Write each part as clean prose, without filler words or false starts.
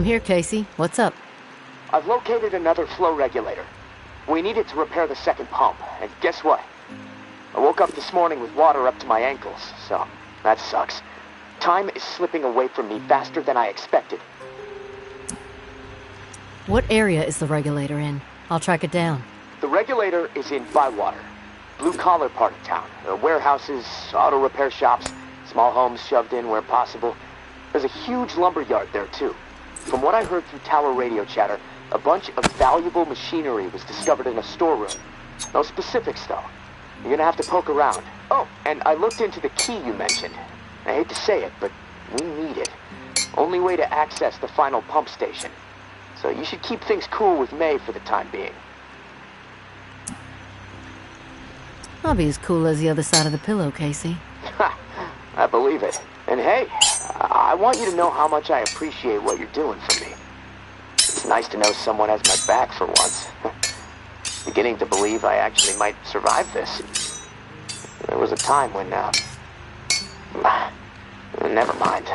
I'm here, Casey. What's up? I've located another flow regulator. We need it to repair the second pump, and guess what? I woke up this morning with water up to my ankles, so that sucks. Time is slipping away from me faster than I expected. What area is the regulator in? I'll track it down. The regulator is in Bywater, blue-collar part of town. Warehouses, auto repair shops, small homes shoved in where possible. There's a huge lumber yard there, too. From what I heard through tower radio chatter, a bunch of valuable machinery was discovered in a storeroom. No specifics, though. You're gonna have to poke around. Oh, and I looked into the key you mentioned. I hate to say it, but we need it. Only way to access the final pump station. So you should keep things cool with May for the time being. I'll be as cool as the other side of the pillow, Casey. Ha! I believe it. And hey, I want you to know how much I appreciate what you're doing for me. It's nice to know someone has my back for once. Beginning to believe I actually might survive this. There was a time when, never mind.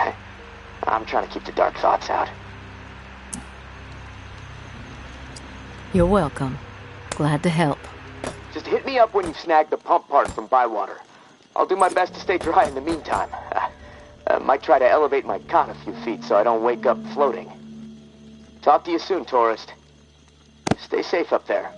I'm trying to keep the dark thoughts out. You're welcome. Glad to help. Just hit me up when you've snagged the pump part from Bywater. I'll do my best to stay dry in the meantime. Might try to elevate my cot a few feet so I don't wake up floating. Talk to you soon, tourist. Stay safe up there.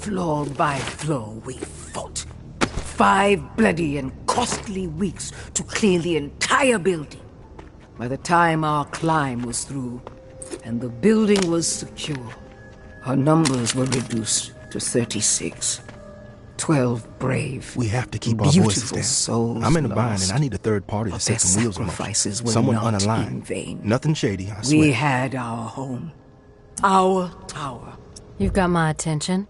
Floor by floor we fought. 5 bloody and costly weeks to clear the entire building. By the time our climb was through, and the building was secure, our numbers were reduced to 36. 12 brave, we have to keep our voices down. Souls I'm in a bind lost, and I need a third party to set some wheels on sacrifices were someone not unaligned. in vain. Nothing shady, I swear. We had our home, our tower. You've got my attention.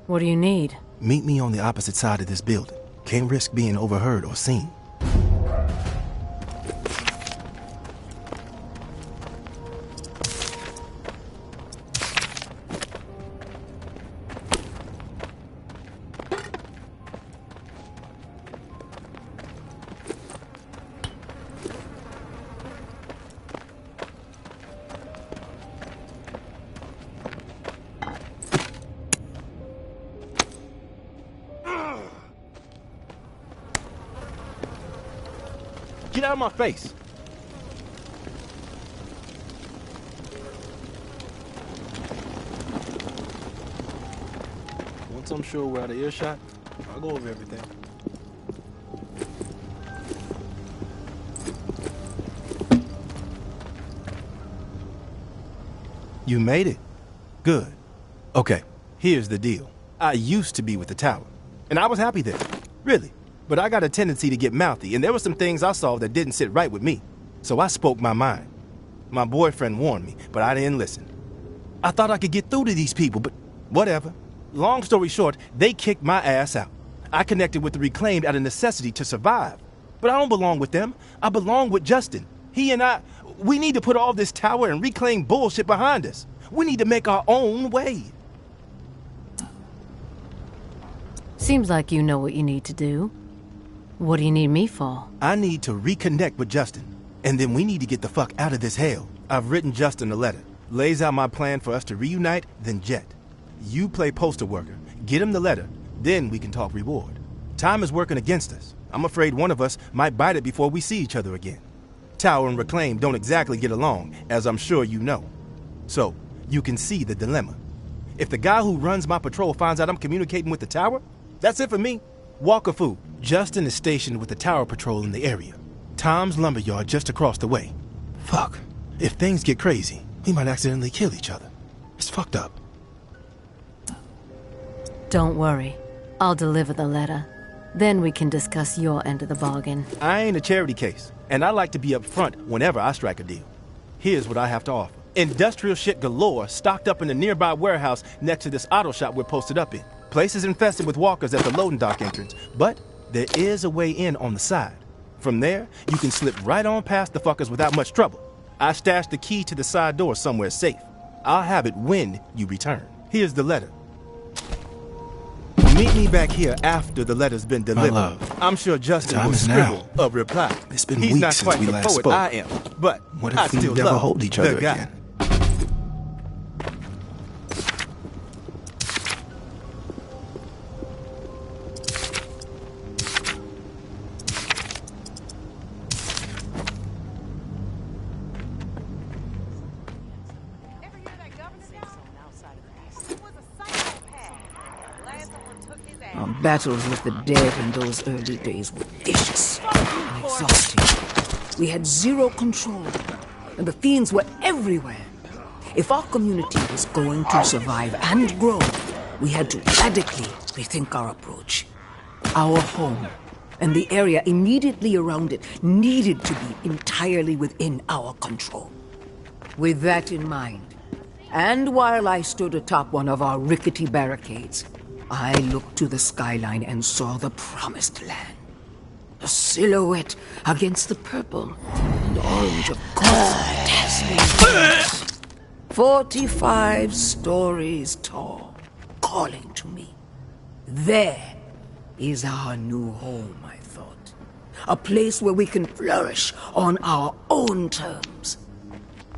What do you need? Meet me on the opposite side of this building. Can't risk being overheard or seen. out of my face. Once I'm sure we're out of earshot, I'll go over everything. You made it. Good. Okay, here's the deal. I used to be with the tower, and I was happy there. Really. But I got a tendency to get mouthy, and there were some things I saw that didn't sit right with me. So I spoke my mind. My boyfriend warned me, but I didn't listen. I thought I could get through to these people, but whatever. Long story short, they kicked my ass out. I connected with the Reclaimed out of necessity to survive. But I don't belong with them. I belong with Justin. He and I, we need to put all this tower and Reclaim bullshit behind us. We need to make our own way. Seems like you know what you need to do. What do you need me for? I need to reconnect with Justin. And then we need to get the fuck out of this hell. I've written Justin a letter. Lays out my plan for us to reunite, then jet. You play poster worker. Get him the letter. Then we can talk reward. Time is working against us. I'm afraid one of us might bite it before we see each other again. Tower and Reclaim don't exactly get along, as I'm sure you know. So, you can see the dilemma. If the guy who runs my patrol finds out I'm communicating with the tower, that's it for me. Walker Fu, Justin is stationed with the tower patrol in the area. Tom's lumberyard just across the way. Fuck. If things get crazy, we might accidentally kill each other. It's fucked up. Don't worry. I'll deliver the letter. Then we can discuss your end of the bargain. I ain't a charity case, and I like to be up front whenever I strike a deal. Here's what I have to offer. Industrial shit galore stocked up in the nearby warehouse next to this auto shop we're posted up in. Place is infested with walkers at the loading dock entrance, but there is a way in on the side. From there, you can slip right on past the fuckers without much trouble. I stashed the key to the side door somewhere safe. I'll have it when you return. Here's the letter. Meet me back here after the letter's been delivered. My love, I'm sure Justin time will is scribble now. a reply. It's been He's weeks not since quite we the last poet spoke. I am, but What I if we still never love hold each the other guy. again? Our battles with the dead in those early days were vicious and exhausting. We had zero control, and the fiends were everywhere. If our community was going to survive and grow, we had to radically rethink our approach. Our home and the area immediately around it needed to be entirely within our control. With that in mind, and while I stood atop one of our rickety barricades, I looked to the skyline and saw the promised land. A silhouette against the purple and orange of dazzling 45 stories tall, calling to me. There is our new home, I thought. A place where we can flourish on our own terms.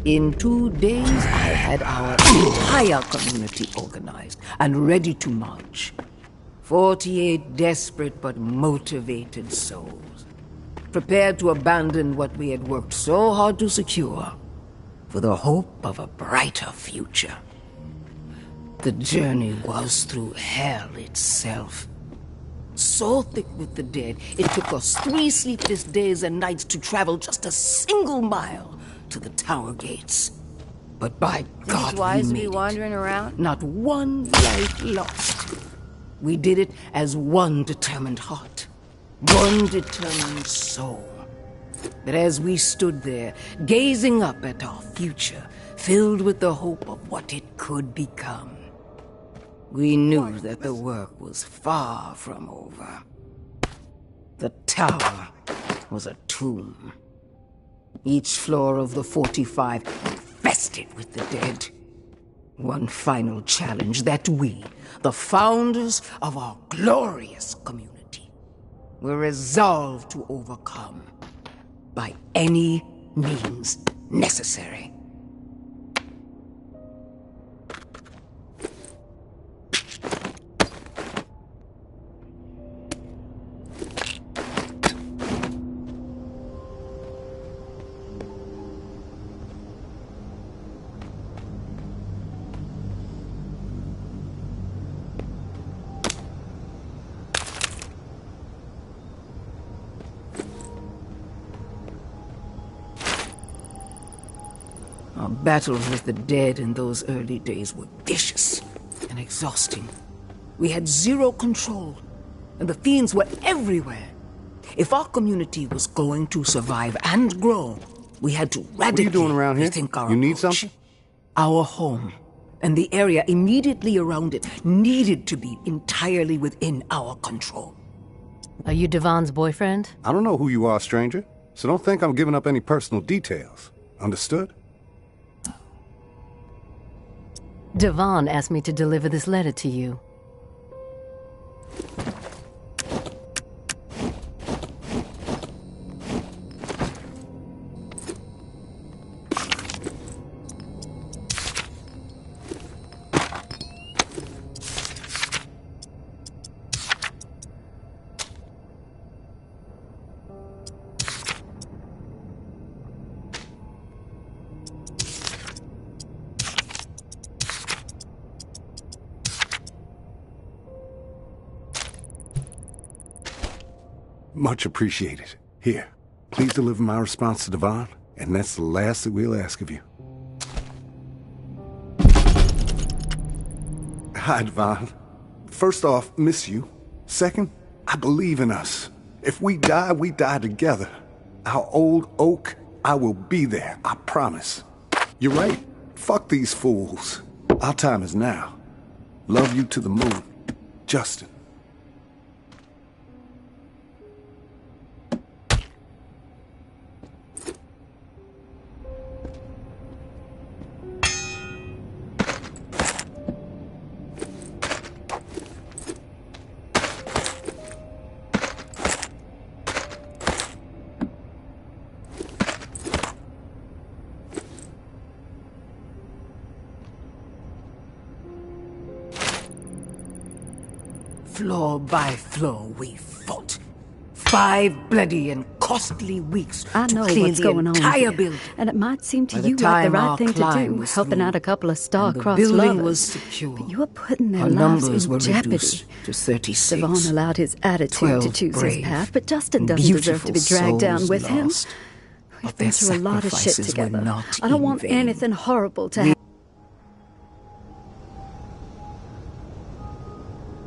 In 2 days, I had our entire community organized and ready to march. 48 desperate but motivated souls, prepared to abandon what we had worked so hard to secure for the hope of a brighter future. The journey was through hell itself. So thick with the dead, it took us 3 sleepless days and nights to travel just a single mile to the tower gates. But by God, It's wise we to made be it. wandering around. Not one life lost. We did it as one determined heart, one determined soul. But as we stood there, gazing up at our future, filled with the hope of what it could become, we knew that the work was far from over. The tower was a tomb. Each floor of the 45 infested with the dead. One final challenge that we, the founders of our glorious community, were resolved to overcome by any means necessary. Our battles with the dead in those early days were vicious and exhausting. We had zero control, and the fiends were everywhere. If our community was going to survive and grow, we had to radically What are you doing around here? rethink our You need approach. something? Our home and the area immediately around it needed to be entirely within our control. Are you Devon's boyfriend? I don't know who you are, stranger, so don't think I'm giving up any personal details. Understood? Devon asked me to deliver this letter to you. Much appreciated. Here, please deliver my response to Devon, and that's the last that we'll ask of you. Hi, Devon. First off, miss you. Second, I believe in us. If we die together. Our old oak, I will be there, I promise. You're right. Fuck these fools. Our time is now. Love you to the moon. Justin. Floor by floor, we fought. 5 bloody and costly weeks I to know clear what's the going on entire here, building. and it might seem to By the you like the time right our thing to climb do, was helping through, out a couple of and the star-crossed building lovers. was secure. But you are putting their Our lives numbers in were jeopardy. reduced to 36. Devon allowed his attitude to 12 choose his brave path, but Justin and doesn't deserve to be beautiful dragged down souls with him. lost. We've But been their through a lot of shit sacrifices were together. not I don't in want vain. anything horrible to happen.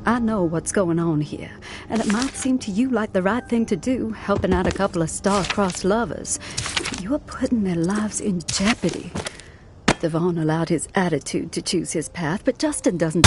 I know what's going on here, and it might seem to you like the right thing to do, helping out a couple of star-crossed lovers. But you are putting their lives in jeopardy. Devon allowed his attitude to choose his path, but Justin doesn't.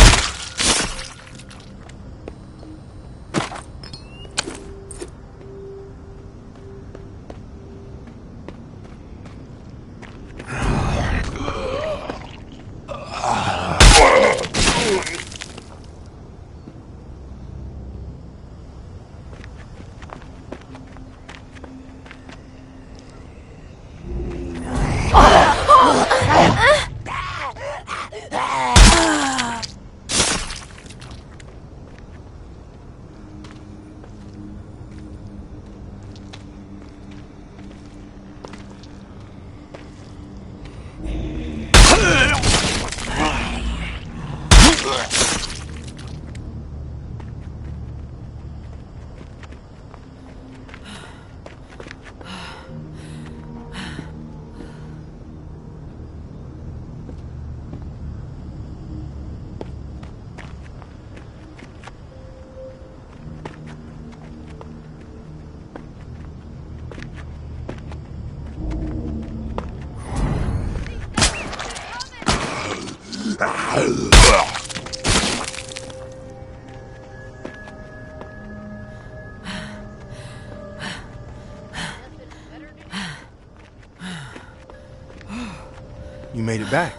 You made it back.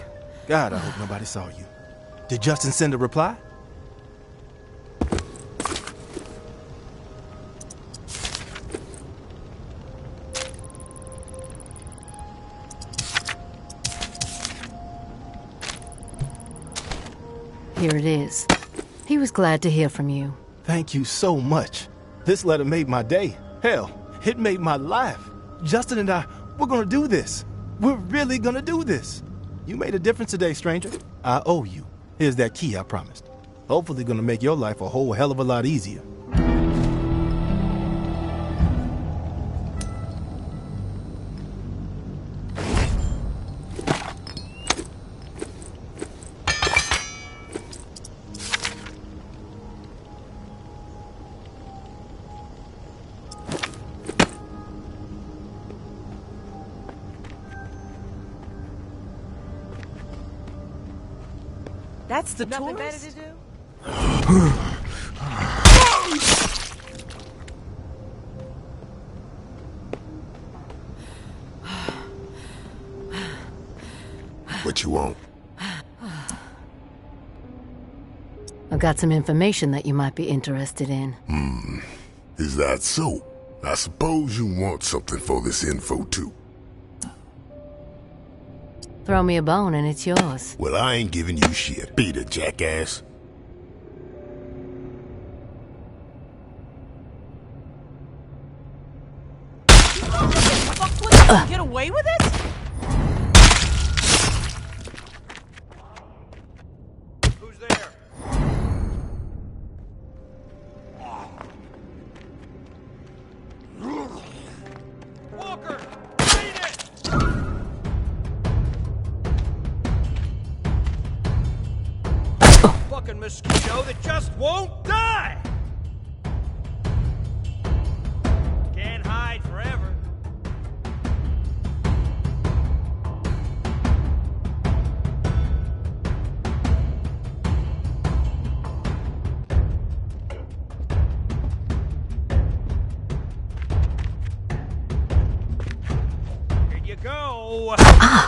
God, I hope nobody saw you. Did Justin send a reply? Here it is. He was glad to hear from you. Thank you so much. This letter made my day. Hell, it made my life. Justin and I, we're gonna do this. We're really gonna do this. You made a difference today, stranger. I owe you. Here's that key I promised. Hopefully gonna make your life a whole hell of a lot easier. That's the nothing better to do? What you want? I've got some information that you might be interested in. Is that so? I suppose you want something for this info, too. Throw me a bone and it's yours. Well, I ain't giving you shit. Beat it, jackass. Get away with it? Who's there? Walker! Beat it! Fucking mosquito that just won't die! Can't hide forever. Here you go. Ah.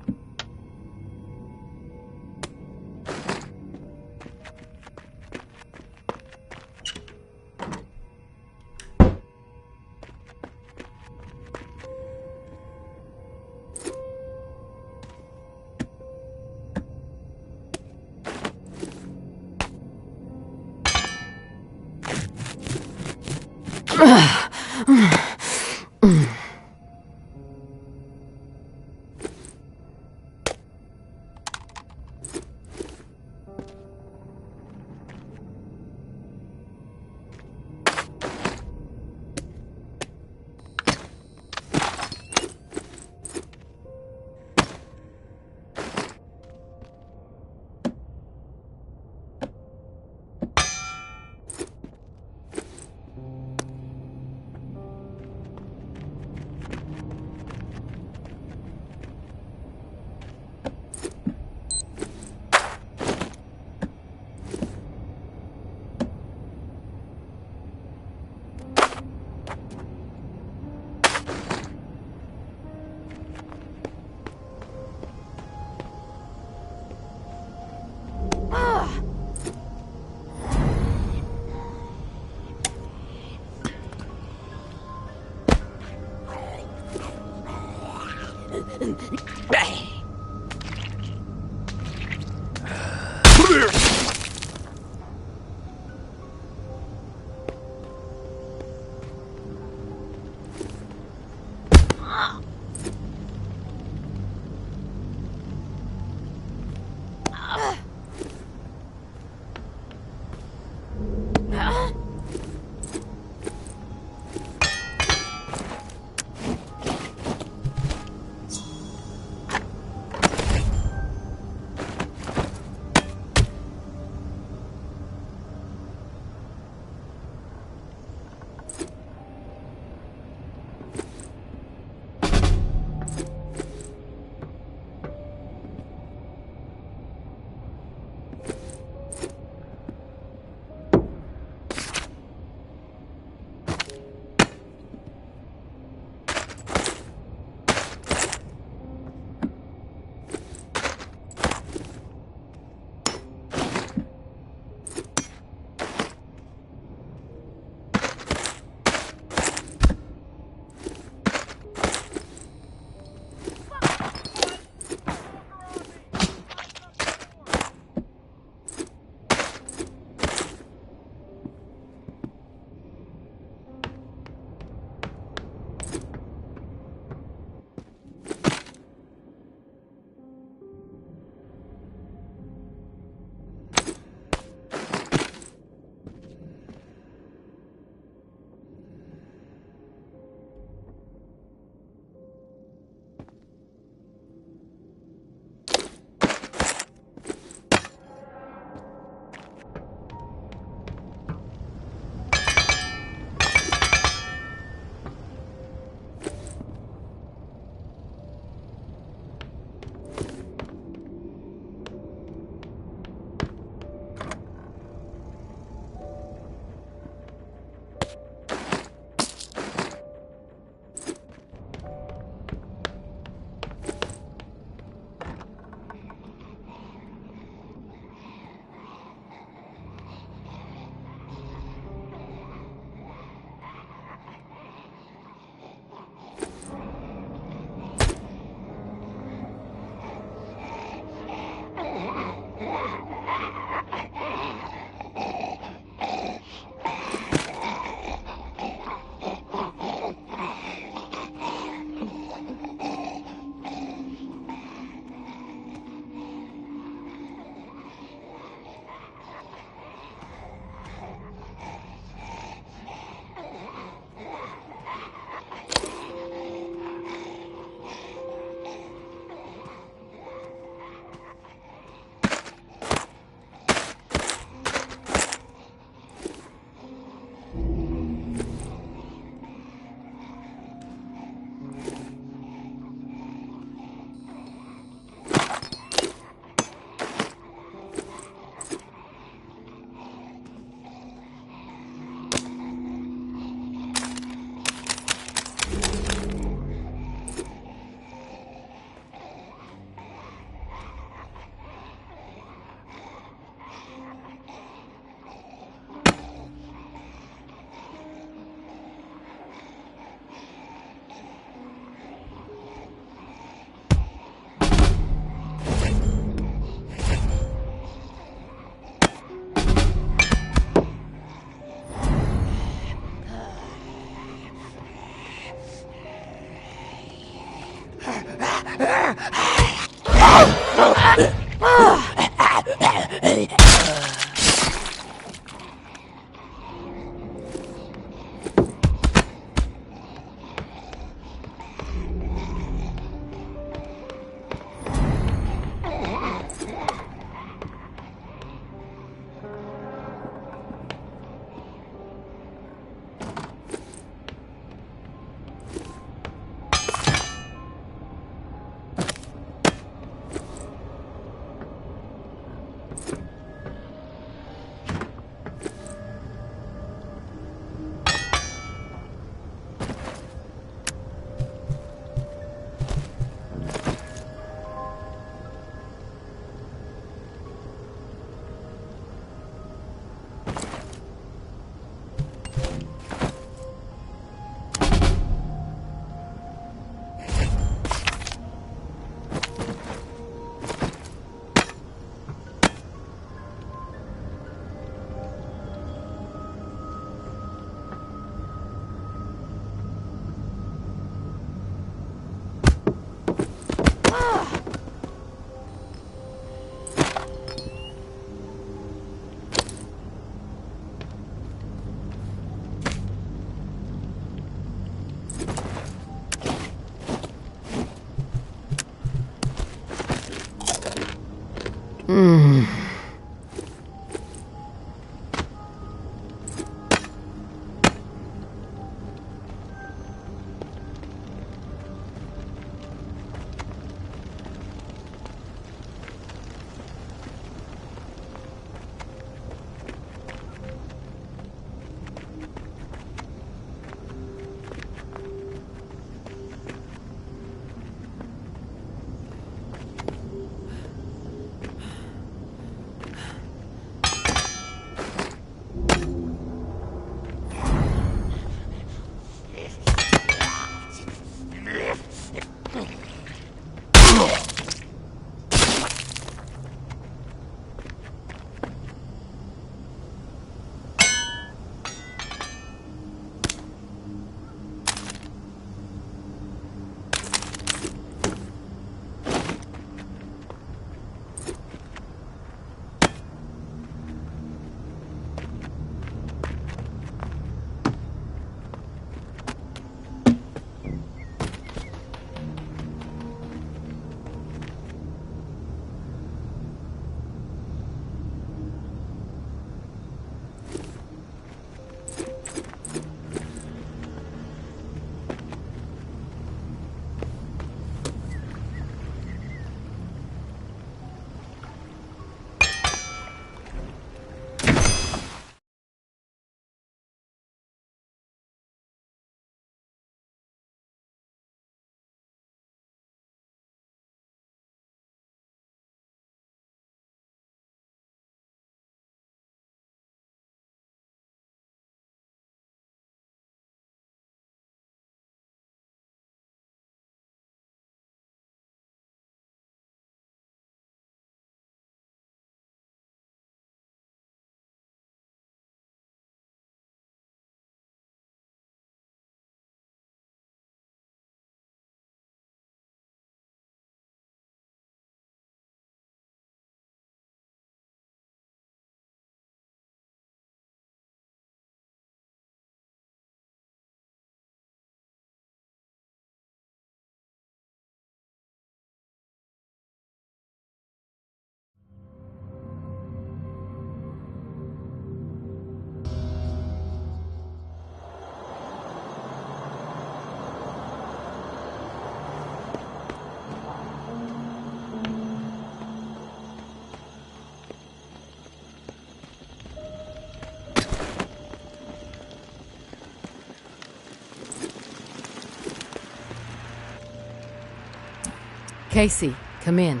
Casey, come in.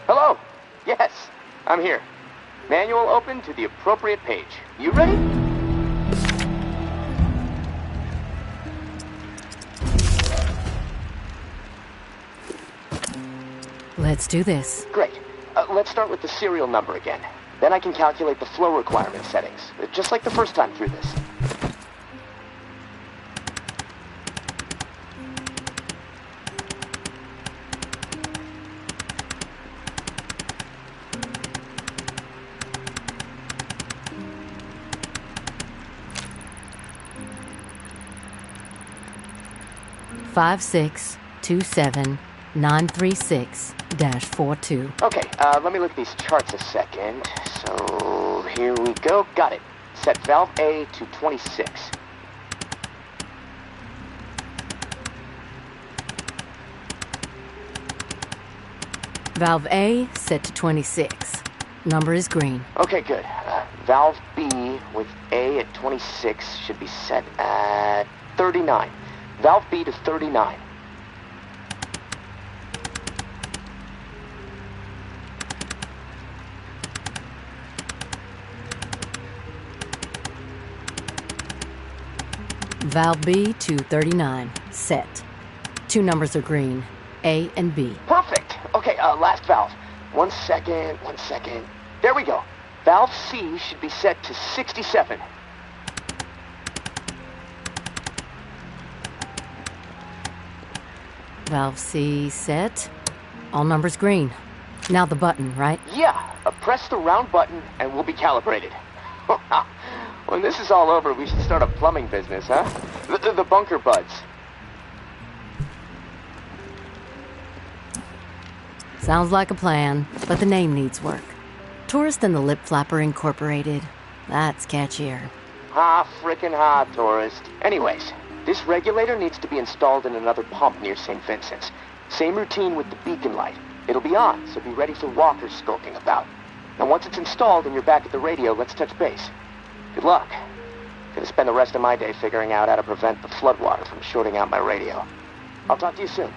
Hello. Yes, I'm here. Manual open to the appropriate page. You ready? Let's do this. Great. Let's start with the serial number again. Then I can calculate the flow requirement settings, just like the first time through this. 5627936-42. Okay, let me look at these charts a second. So, here we go. Got it. Set valve A to 26. Valve A set to 26. Number is green. Okay, good. Valve B with A at 26 should be set at 39. Valve B to 39. Valve B to 39. Set. Two numbers are green. A and B. Perfect. Okay, last valve. One second. There we go. Valve C should be set to 67. Valve C set. All numbers green. Now the button, right? Yeah, press the round button and we'll be calibrated. When this is all over, we should start a plumbing business, huh? The bunker buds. Sounds like a plan, but the name needs work. Tourist and the Lip Flapper Incorporated. That's catchier. Ha, frickin' ha, tourist. Anyways, this regulator needs to be installed in another pump near St. Vincent's. Same routine with the beacon light. It'll be on, so be ready for walkers skulking about. And once it's installed and you're back at the radio, let's touch base. Good luck. Gonna spend the rest of my day figuring out how to prevent the floodwater from shorting out my radio. I'll talk to you soon.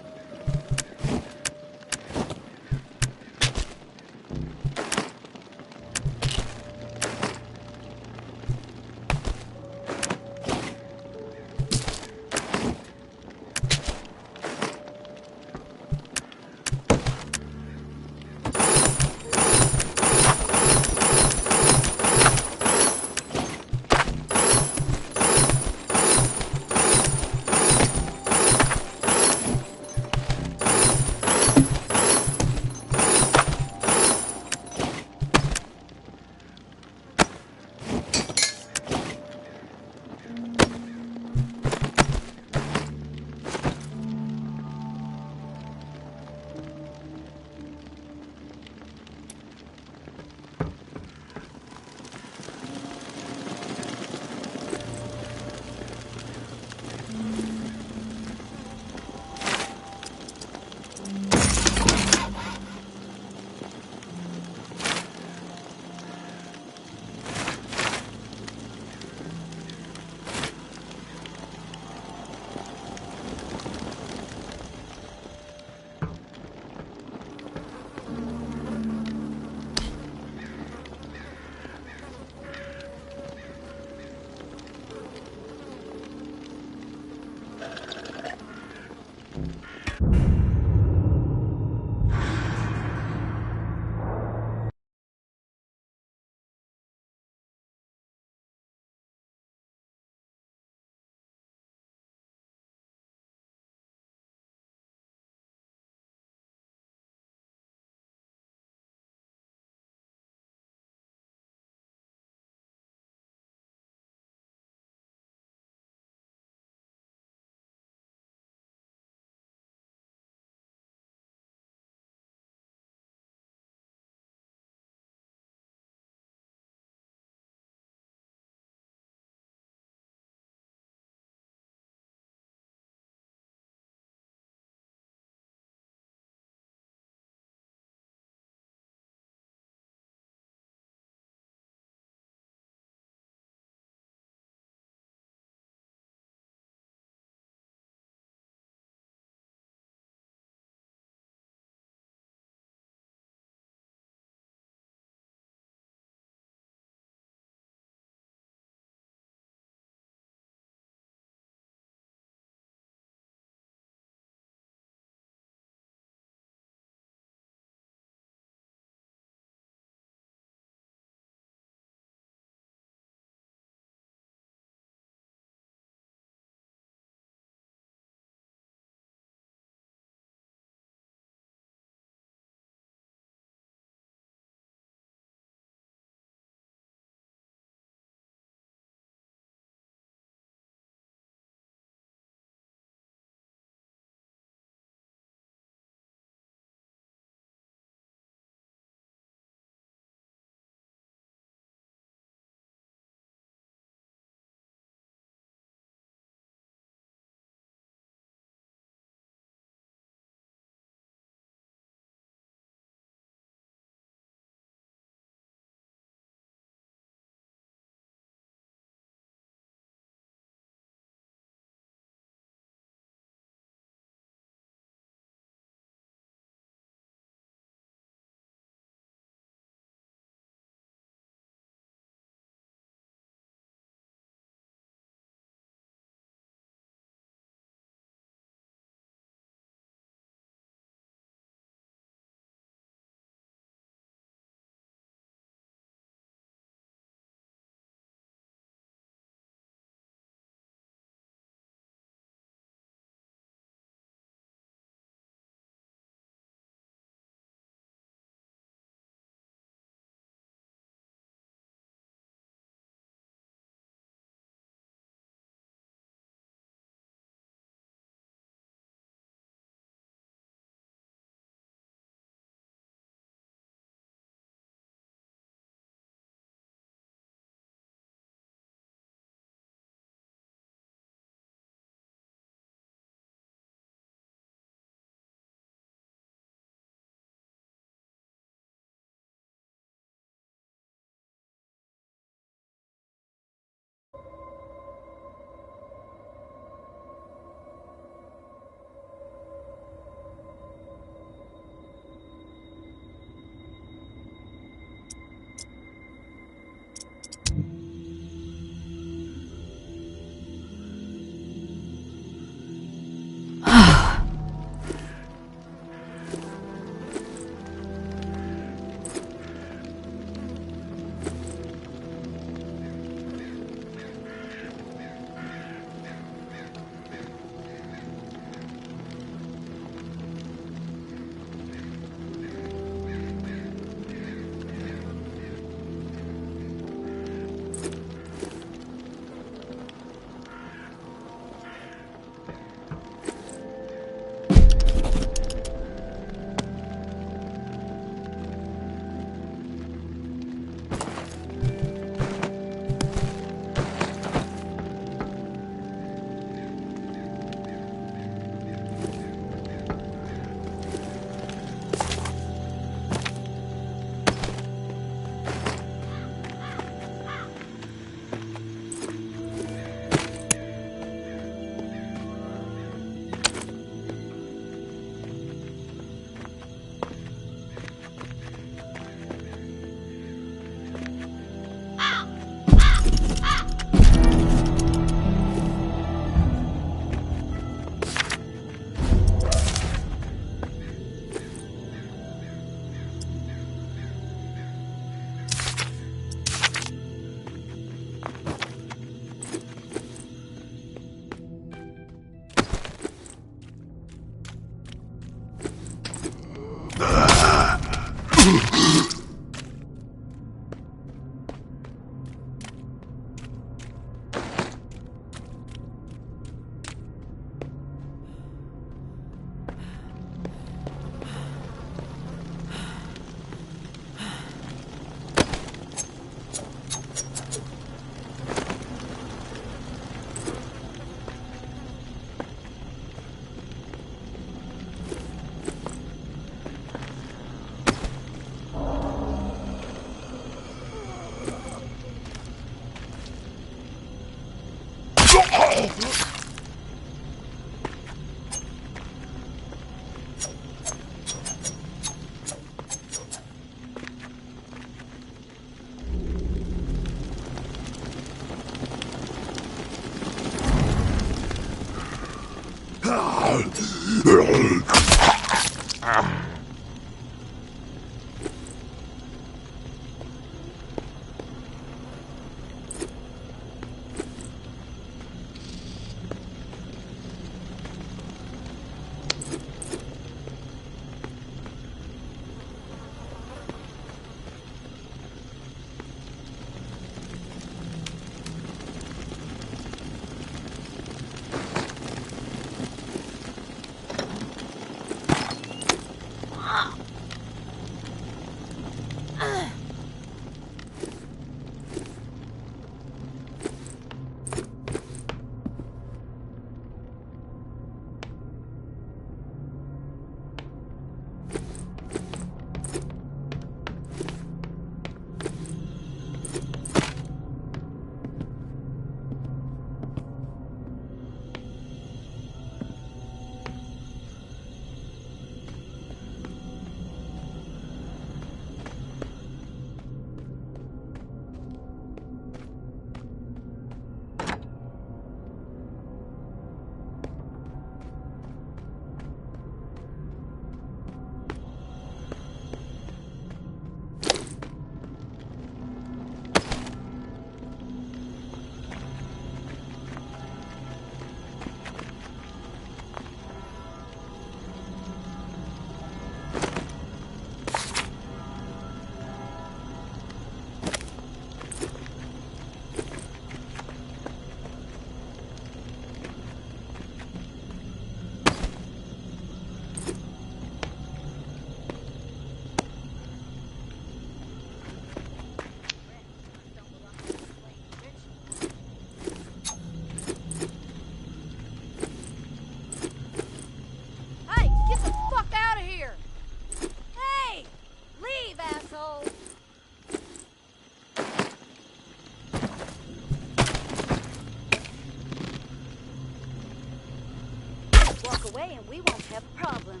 away and we won't have a problem.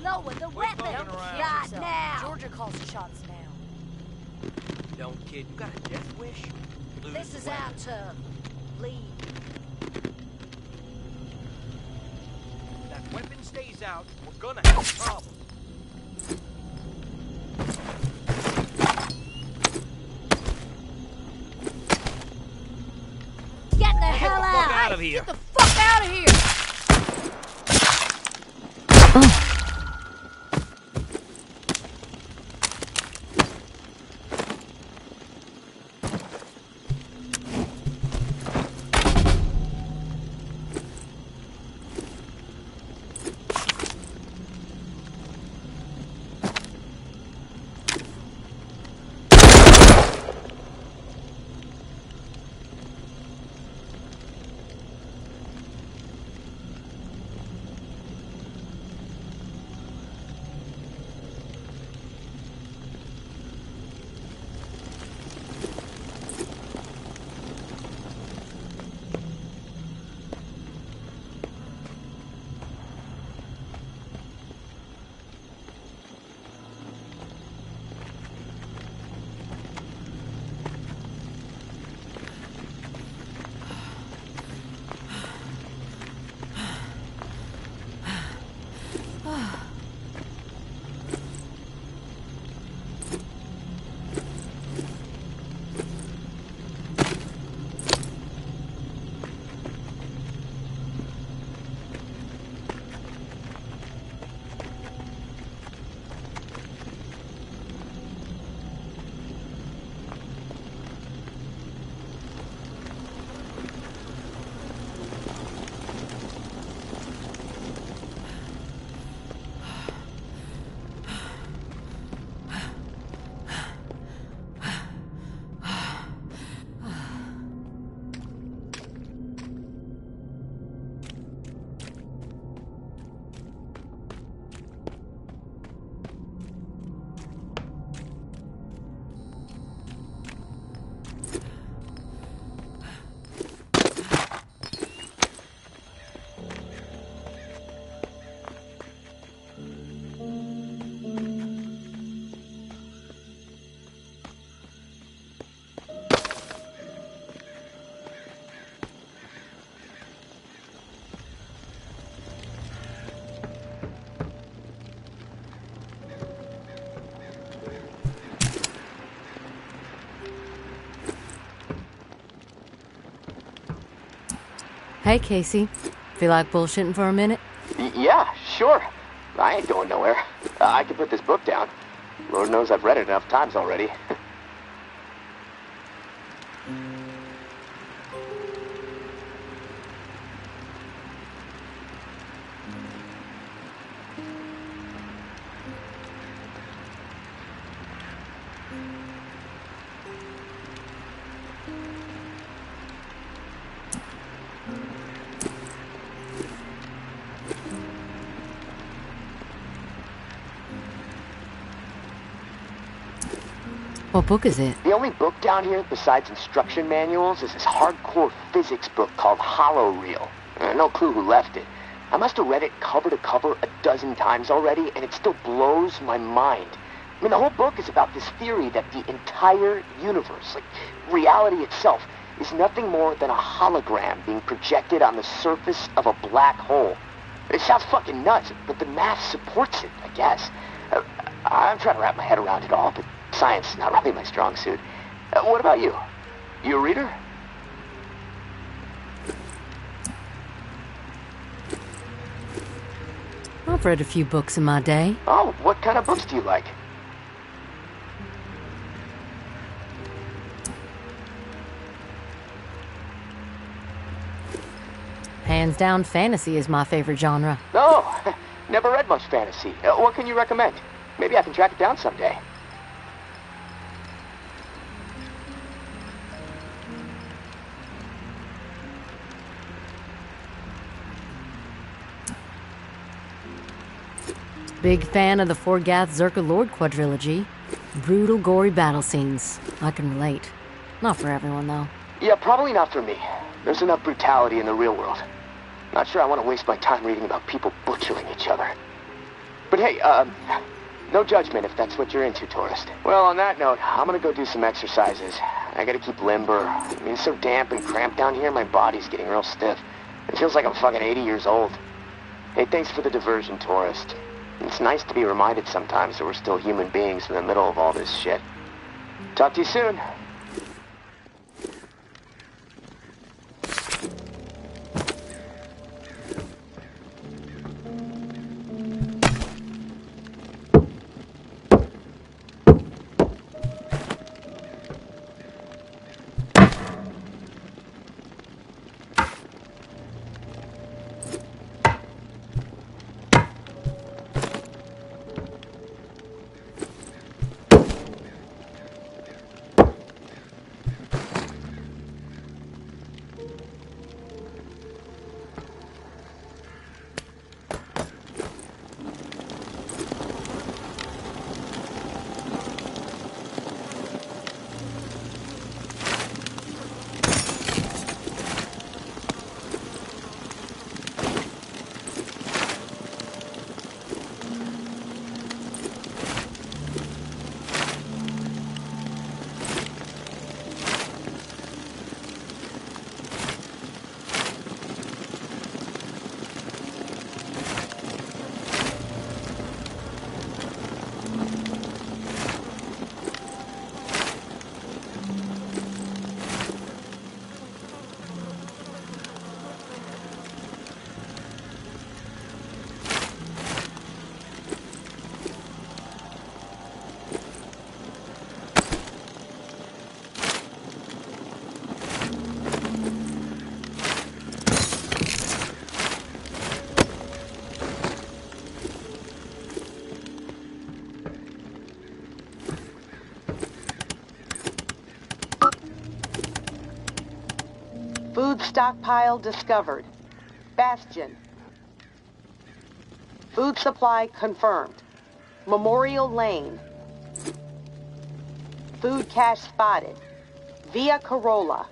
Lower the weapon! Right now! Georgia calls the shots now. Don't kid, you got a death wish? Lose This is our turn. Leave. If that weapon stays out, we're gonna have a problem. Get the hell out of here! Get the fuck out of here! Hey, Casey. Feel like bullshitting for a minute? Yeah, sure. I ain't going nowhere. I can put this book down. Lord knows I've read it enough times already. What book is it? The only book down here besides instruction manuals is this hardcore physics book called Hollow Reel. No clue who left it. I must have read it cover to cover a dozen times already, and it still blows my mind. I mean, the whole book is about this theory that the entire universe, like reality itself, is nothing more than a hologram being projected on the surface of a black hole. It sounds fucking nuts, but the math supports it, I guess. I'm trying to wrap my head around it all, but science is not really my strong suit. What about you? You a reader? I've read a few books in my day. Oh, what kind of books do you like? Hands down, fantasy is my favorite genre. Oh, never read much fantasy. What can you recommend? Maybe I can track it down someday. Big fan of the Forgath Zerka Lord quadrilogy. Brutal, gory battle scenes. I can relate. Not for everyone, though. Yeah, probably not for me. There's enough brutality in the real world. Not sure I want to waste my time reading about people butchering each other. But hey, no judgment if that's what you're into, tourist. Well, on that note, I'm gonna go do some exercises. I gotta keep limber. I mean, it's so damp and cramped down here, my body's getting real stiff. It feels like I'm fucking 80 years old. Hey, thanks for the diversion, tourist. It's nice to be reminded sometimes that we're still human beings in the middle of all this shit. Talk to you soon. Food stockpile discovered. Bastion. Food supply confirmed. Memorial Lane. Food cache spotted. Via Corolla.